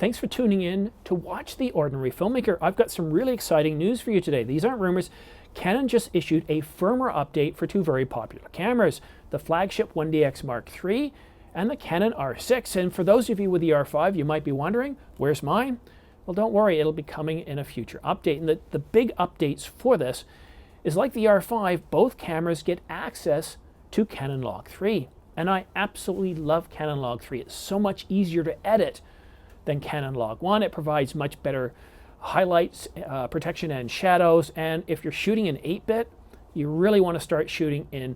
Thanks for tuning in to watch The Ordinary Filmmaker. I've got some really exciting news for you today. These aren't rumors. Canon just issued a firmware update for two very popular cameras, the flagship 1DX Mark III and the Canon R6. And for those of you with the R5, you might be wondering, where's mine? Well, don't worry, it'll be coming in a future update. And the big updates for this is, like the R5, both cameras get access to Canon Log 3. And I absolutely love Canon Log 3. It's so much easier to edit than Canon Log 1. It provides much better highlights, protection, and shadows. And if you're shooting in 8-bit, you really want to start shooting in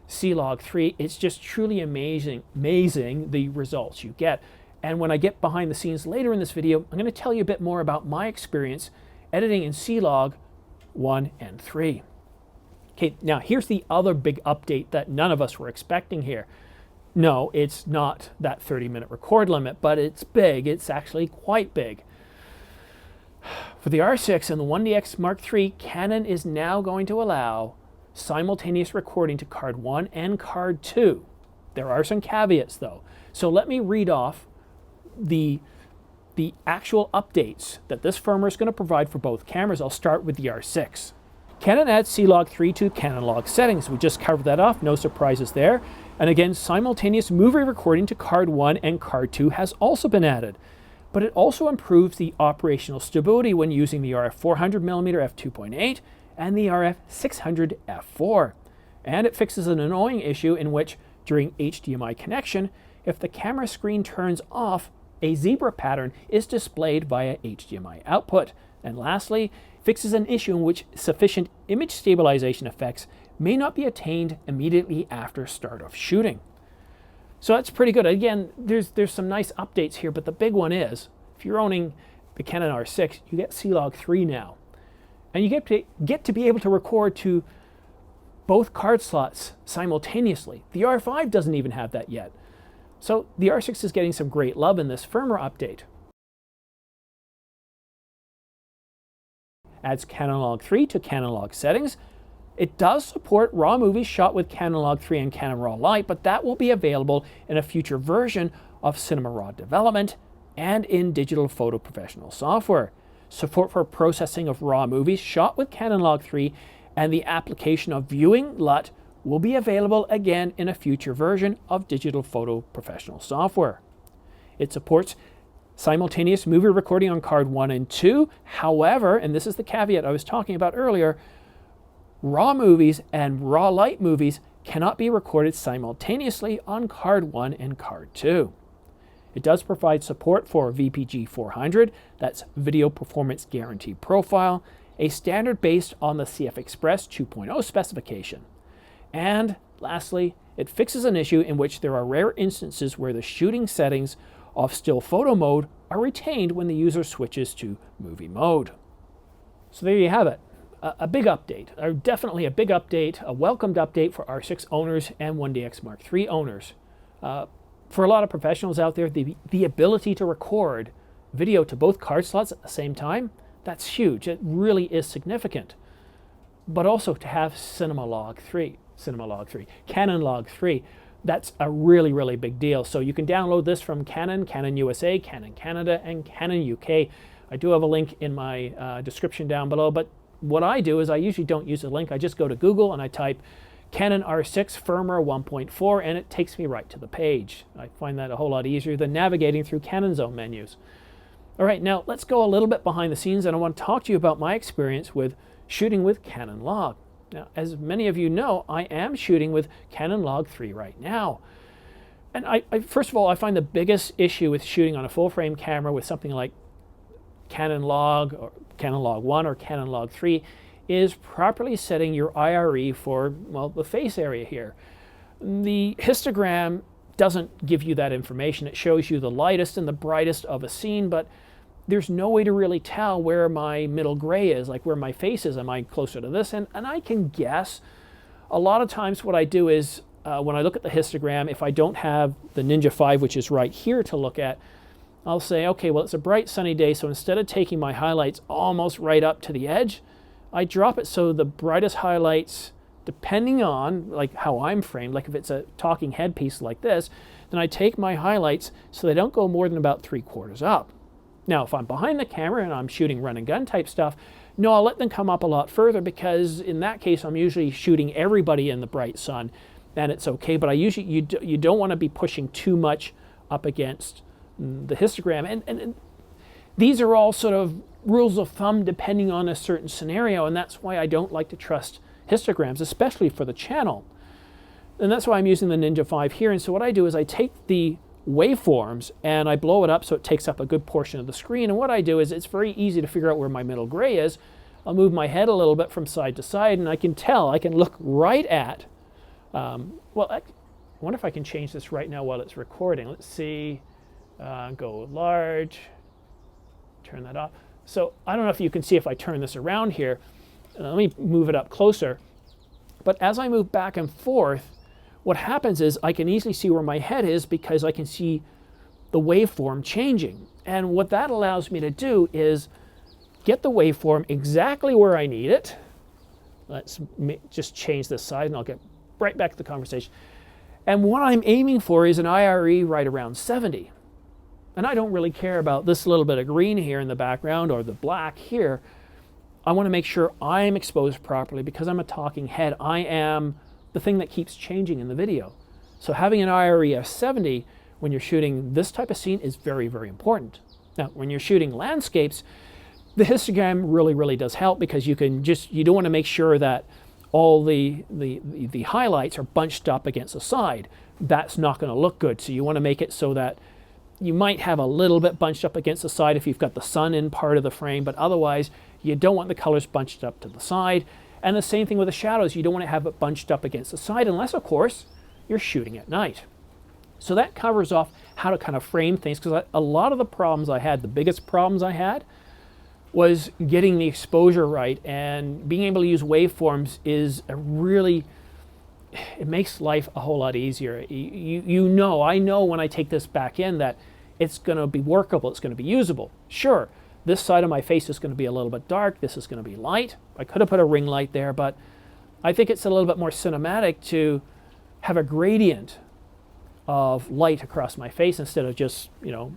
C-Log 3. It's just truly amazing the results you get. And when I get behind the scenes later in this video, I'm going to tell you a bit more about my experience editing in C-Log 1 and 3. Okay, now here's the other big update that none of us were expecting here. No, it's not that 30-minute record limit, but it's big. It's actually quite big. For the R6 and the 1DX Mark III, Canon is now going to allow simultaneous recording to card 1 and card 2. There are some caveats though. So let me read off the actual updates that this firmware is going to provide for both cameras. I'll start with the R6. Canon adds C-Log 3 to Canon Log settings. We just covered that off, no surprises there. And again, simultaneous movie recording to card 1 and card 2 has also been added. But it also improves the operational stability when using the RF 400mm f2.8 and the RF 600 f4. And it fixes an annoying issue in which, during HDMI connection, if the camera screen turns off, a zebra pattern is displayed via HDMI output. And lastly, fixes an issue in which sufficient image stabilization effects may not be attained immediately after start of shooting. So that's pretty good. Again, there's some nice updates here, but the big one is, if you're owning the Canon R6, you get C-Log 3 now. And you get to be able to record to both card slots simultaneously. The R5 doesn't even have that yet. So the R6 is getting some great love in this firmware update. Adds Canon Log 3 to Canon Log settings. It does support RAW movies shot with Canon Log 3 and Canon RAW Lite, but that will be available in a future version of Cinema Raw development and in Digital Photo Professional software. Support for processing of RAW movies shot with Canon Log 3 and the application of viewing LUT will be available again in a future version of Digital Photo Professional software. It supports simultaneous movie recording on card 1 and 2. However, and this is the caveat I was talking about earlier, RAW movies and RAW Lite movies cannot be recorded simultaneously on card 1 and card 2. It does provide support for VPG 400, that's Video Performance Guarantee Profile, a standard based on the CF Express 2.0 specification. And lastly, it fixes an issue in which there are rare instances where the shooting settings of still photo mode are retained when the user switches to movie mode. So there you have it. A big update, definitely a big update, a welcomed update for R6 owners and 1DX Mark III owners. For a lot of professionals out there, the ability to record video to both card slots at the same time, that's huge. It really is significant. But also to have Canon Log 3, Canon Log 3, that's a really, really big deal. So you can download this from Canon, Canon USA, Canon Canada, and Canon UK. I do have a link in my description down below, but what I do is I usually don't use a link. I just go to Google and I type Canon R6 Firmware 1.4 and it takes me right to the page. I find that a whole lot easier than navigating through Canon's own menus. All right, now let's go a little bit behind the scenes and I want to talk to you about my experience with shooting with Canon Log. Now, as many of you know, I am shooting with Canon Log 3 right now. And first of all, I find the biggest issue with shooting on a full-frame camera with something like Canon Log or Canon Log 1 or Canon Log 3 is properly setting your IRE for, well, the face area here. The histogram doesn't give you that information. It shows you the lightest and the brightest of a scene, but there's no way to really tell where my middle gray is, like where my face is. Am I closer to this? And I can guess. A lot of times what I do is when I look at the histogram, if I don't have the Ninja 5, which is right here to look at, I'll say, okay, well, it's a bright sunny day, so instead of taking my highlights almost right up to the edge, I drop it so the brightest highlights, depending on like how I'm framed, like if it's a talking head piece like this, then I take my highlights so they don't go more than about 3/4 up. Now, if I'm behind the camera and I'm shooting run and gun type stuff, no, I'll let them come up a lot further, because in that case, I'm usually shooting everybody in the bright sun, and it's okay. But I usually, you don't want to be pushing too much up against the histogram. And these are all sort of rules of thumb depending on a certain scenario, and that's why I don't like to trust histograms, especially for the channel. And that's why I'm using the Ninja 5 here. And so what I do is I take the waveforms and I blow it up so it takes up a good portion of the screen. And what I do is, it's very easy to figure out where my middle gray is. I'll move my head a little bit from side to side, and I can tell, I can look right at, well, I wonder if I can change this right now while it's recording. Let's see, go large, turn that off. So I don't know if you can see if I turn this around here. Let me move it up closer. But as I move back and forth, what happens is I can easily see where my head is, because I can see the waveform changing. And what that allows me to do is get the waveform exactly where I need it. Let's just change this side and I'll get right back to the conversation. And what I'm aiming for is an IRE right around 70. And I don't really care about this little bit of green here in the background or the black here. I want to make sure I'm exposed properly, because I'm a talking head. I am the thing that keeps changing in the video. So having an IRE of 70 when you're shooting this type of scene is very, very important. Now, when you're shooting landscapes, the histogram really, really does help, because you can just, you don't want to make sure that all the highlights are bunched up against the side. That's not going to look good. So you want to make it so that you might have a little bit bunched up against the side if you've got the sun in part of the frame, but otherwise you don't want the colors bunched up to the side. And the same thing with the shadows. You don't want to have it bunched up against the side, unless, of course, you're shooting at night. So that covers off how to kind of frame things, because a lot of the problems I had, the biggest problems I had, was getting the exposure right, and being able to use waveforms is a really, it makes life a whole lot easier. I know when I take this back in that it's going to be workable, it's going to be usable. Sure, this side of my face is going to be a little bit dark, this is going to be light. I could have put a ring light there, but I think it's a little bit more cinematic to have a gradient of light across my face instead of just, you know,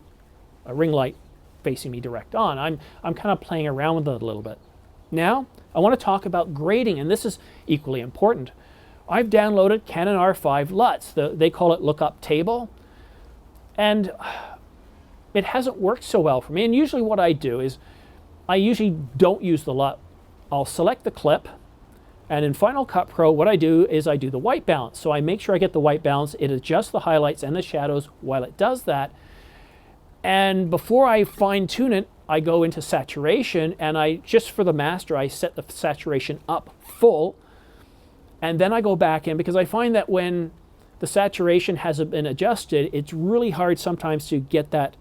a ring light facing me direct on. I'm kind of playing around with it a little bit. Now, I want to talk about grading, and this is equally important. I've downloaded Canon R5 LUTs. They call it lookup table. And it hasn't worked so well for me. And usually what I do is I usually don't use the LUT. I'll select the clip, and in Final Cut Pro, what I do is I do the white balance. So I make sure I get the white balance. It adjusts the highlights and the shadows while it does that. And before I fine tune it, I go into saturation, and I, just for the master, I set the saturation up full. And then I go back in, because I find that when the saturation hasn't been adjusted, it's really hard sometimes to get that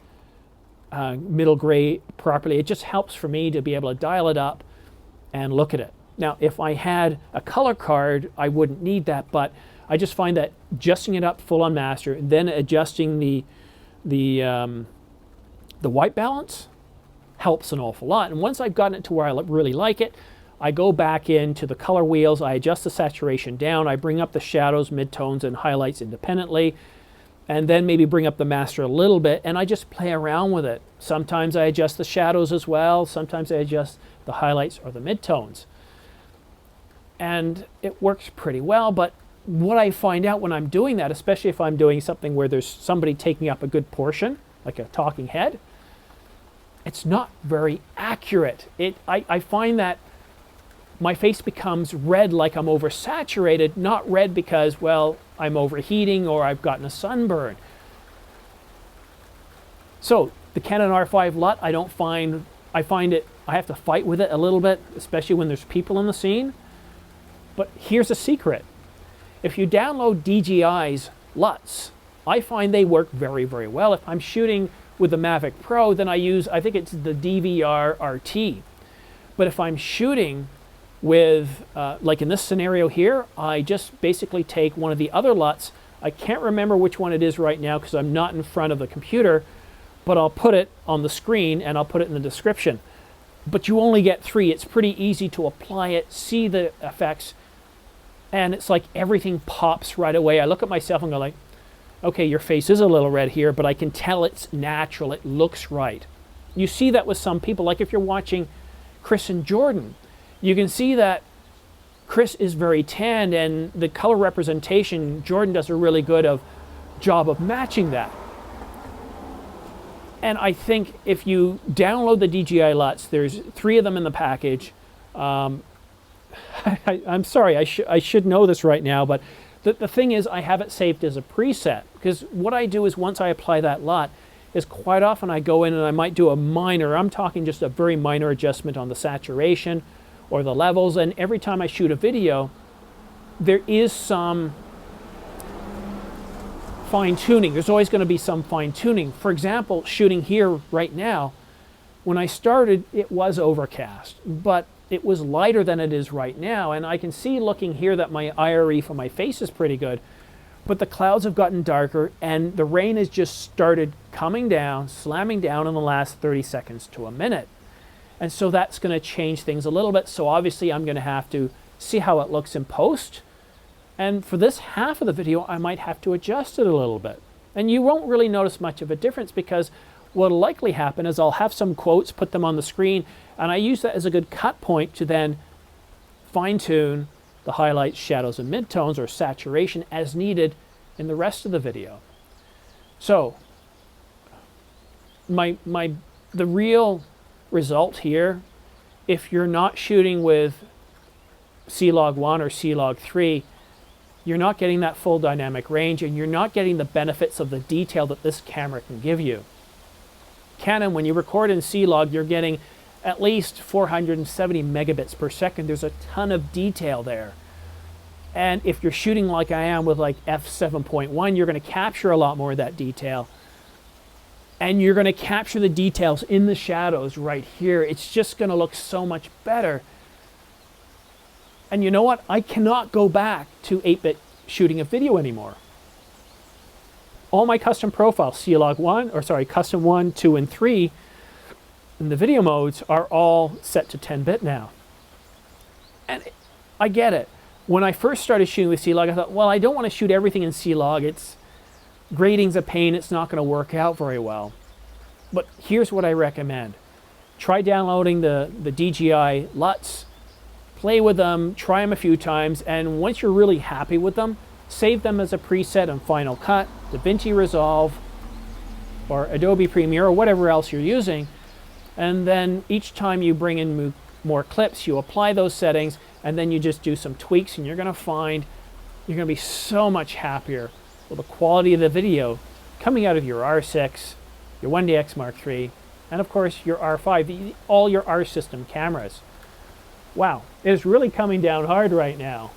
middle gray properly. It just helps for me to be able to dial it up and look at it. Now, if I had a color card, I wouldn't need that, but I just find that adjusting it up full on master, then adjusting the white balance helps an awful lot. And once I've gotten it to where I really like it, I go back into the color wheels, I adjust the saturation down, I bring up the shadows, midtones, and highlights independently, and then maybe bring up the master a little bit, and I just play around with it. Sometimes I adjust the shadows as well, sometimes I adjust the highlights or the midtones. And it works pretty well, but what I find out when I'm doing that, especially if I'm doing something where there's somebody taking up a good portion, like a talking head, it's not very accurate. I find that my face becomes red like I'm oversaturated, not red because, well, I'm overheating or I've gotten a sunburn. So the Canon R5 LUT, I find it, I have to fight with it a little bit, especially when there's people in the scene. But here's a secret. If you download DJI's LUTs, I find they work very, very well. If I'm shooting with the Mavic Pro, then I think it's the DVR RT. But if I'm shooting with, like in this scenario here, I just basically take one of the other LUTs. I can't remember which one it is right now because I'm not in front of the computer, but I'll put it on the screen and I'll put it in the description. But you only get 3. It's pretty easy to apply it, see the effects, and it's like everything pops right away. I look at myself and go like, okay, your face is a little red here, but I can tell it's natural, it looks right. You see that with some people, like if you're watching Chris and Jordan, you can see that Chris is very tanned, and the color representation, Jordan does a really good job of matching that. And I think if you download the DJI LUTs, there's 3 of them in the package. I'm sorry, I should know this right now, but the thing is, I have it saved as a preset, because what I do is once I apply that LUT, is quite often I go in and I might do a minor, I'm talking just a very minor adjustment on the saturation or the levels, and every time I shoot a video, there is some fine-tuning. There's always going to be some fine-tuning. For example, shooting here right now, when I started, it was overcast, but it was lighter than it is right now, and I can see looking here that my IRE for my face is pretty good, but the clouds have gotten darker and the rain has just started coming down, slamming down in the last 30 seconds to a minute. And so that's going to change things a little bit. So obviously I'm going to have to see how it looks in post. And for this half of the video, I might have to adjust it a little bit. And you won't really notice much of a difference, because what will likely happen is I'll have some quotes, put them on the screen, and I use that as a good cut point to then fine-tune the highlights, shadows, and midtones, or saturation as needed in the rest of the video. So the real result here, if you're not shooting with C-Log 1 or C-Log 3, you're not getting that full dynamic range, and you're not getting the benefits of the detail that this camera can give you. Canon, when you record in C-Log, you're getting at least 470 megabits per second. There's a ton of detail there. And if you're shooting like I am with like f7.1, you're going to capture a lot more of that detail. And you're going to capture the details in the shadows right here. It's just going to look so much better. And you know what? I cannot go back to 8-bit shooting a video anymore. All my custom profiles, C-Log 1, or sorry, custom 1, 2, and 3, and the video modes are all set to 10-bit now. And I get it. When I first started shooting with C-Log, I thought, well, I don't want to shoot everything in C-Log. Grading's a pain. It's not going to work out very well. But here's what I recommend. Try downloading the DJI LUTs, play with them, try them a few times, and once you're really happy with them, save them as a preset in Final Cut, DaVinci Resolve, or Adobe Premiere, or whatever else you're using. And then each time you bring in more clips, you apply those settings, and then you just do some tweaks, and you're going to find you're going to be so much happier with the quality of the video coming out of your R6, your 1DX Mark III, and of course your R5, all your R system cameras. Wow, it is really coming down hard right now.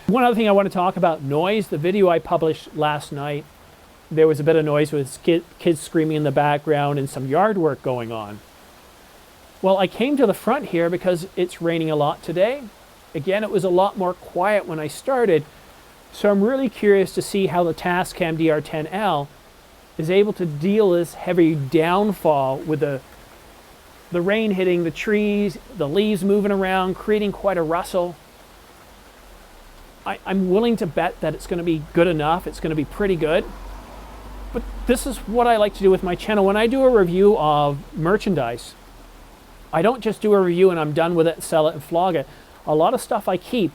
One other thing I want to talk about, noise. The video I published last night, there was a bit of noise with kids screaming in the background and some yard work going on. Well, I came to the front here because it's raining a lot today. Again, it was a lot more quiet when I started, so I'm really curious to see how the Tascam DR10L is able to deal this heavy downfall with the rain hitting the trees, the leaves moving around, creating quite a rustle. I'm willing to bet that it's going to be good enough. It's going to be pretty good. But this is what I like to do with my channel. When I do a review of merchandise, I don't just do a review and I'm done with it, sell it and flog it. A lot of stuff I keep,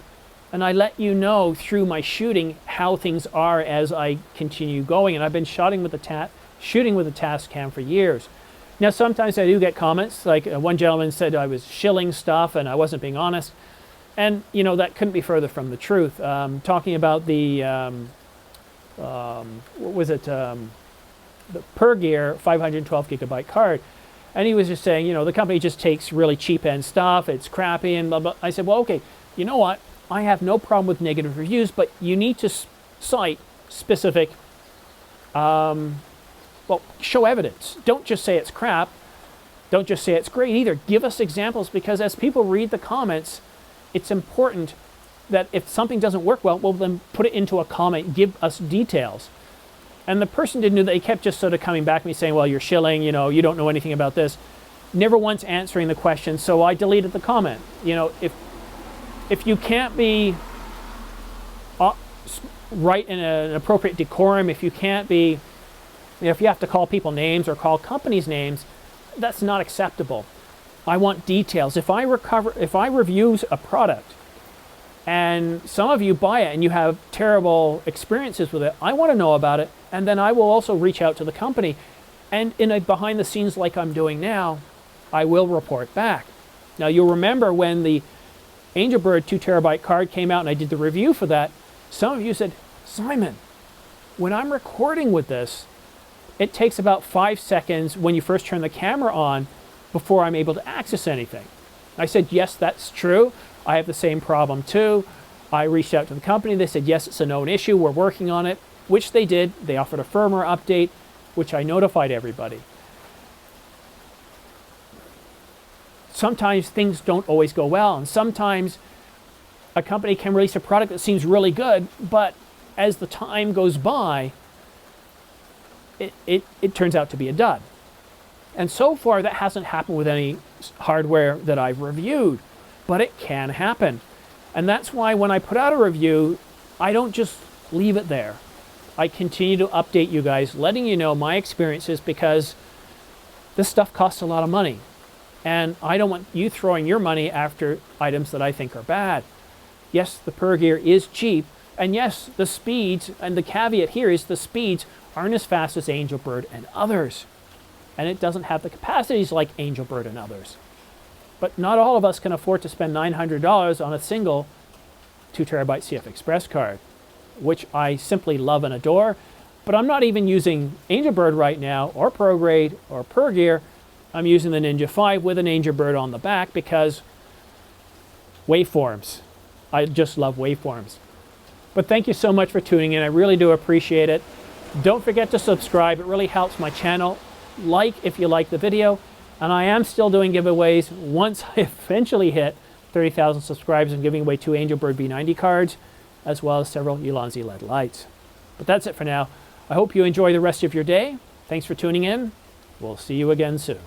and I let you know through my shooting how things are as I continue going. And I've been shooting with the Tascam for years. Now sometimes I do get comments, like one gentleman said I was shilling stuff and I wasn't being honest. And you know, that couldn't be further from the truth. Talking about the, what was it, the Per-Gear 512 gigabyte card. And he was just saying, you know, the company just takes really cheap end stuff, it's crappy and blah, blah. I said, well, okay, you know what? I have no problem with negative reviews, but you need to cite specific, well, show evidence. Don't just say it's crap. Don't just say it's great either. Give us examples, because as people read the comments, it's important that if something doesn't work well, then put it into a comment, give us details. And the person didn't do that. He kept just sort of coming back to me saying, well, you're shilling, you know, you don't know anything about this. Never once answering the question, so I deleted the comment. You know, if you can't be right in an appropriate decorum, if you can't be If you have to call people names or call companies names, that's not acceptable. I want details. If I review a product and some of you buy it and you have terrible experiences with it, I want to know about it, and then I will also reach out to the company. And in a behind the scenes like I'm doing now, I will report back. Now you'll remember when the Angelbird 2 terabyte card came out and I did the review for that, some of you said, Simon, when I'm recording with this, it takes about 5 seconds when you first turn the camera on before I'm able to access anything. I said, yes, that's true. I have the same problem too. I reached out to the company. They said, yes, it's a known issue. We're working on it, which they did. They offered a firmware update, which I notified everybody. Sometimes things don't always go well, and sometimes a company can release a product that seems really good, but as the time goes by, it turns out to be a dud. And so far, that hasn't happened with any hardware that I've reviewed, but it can happen. And that's why when I put out a review, I don't just leave it there. I continue to update you guys, letting you know my experiences, because this stuff costs a lot of money. And I don't want you throwing your money after items that I think are bad. Yes, the Per Gear is cheap, and yes, the speeds, and the caveat here is the speeds aren't as fast as Angelbird and others. And it doesn't have the capacities like Angelbird and others. But not all of us can afford to spend $900 on a single 2 terabyte CF Express card, which I simply love and adore. But I'm not even using Angelbird right now, or ProGrade, or Per Gear. I'm using the Ninja 5 with an Angelbird on the back because waveforms. I just love waveforms. But thank you so much for tuning in. I really do appreciate it. Don't forget to subscribe. It really helps my channel. Like if you like the video. And I am still doing giveaways. Once I eventually hit 30,000 subscribers, I'm giving away 2 Angelbird B90 cards, as well as several Ulanzi LED lights. But that's it for now. I hope you enjoy the rest of your day. Thanks for tuning in. We'll see you again soon.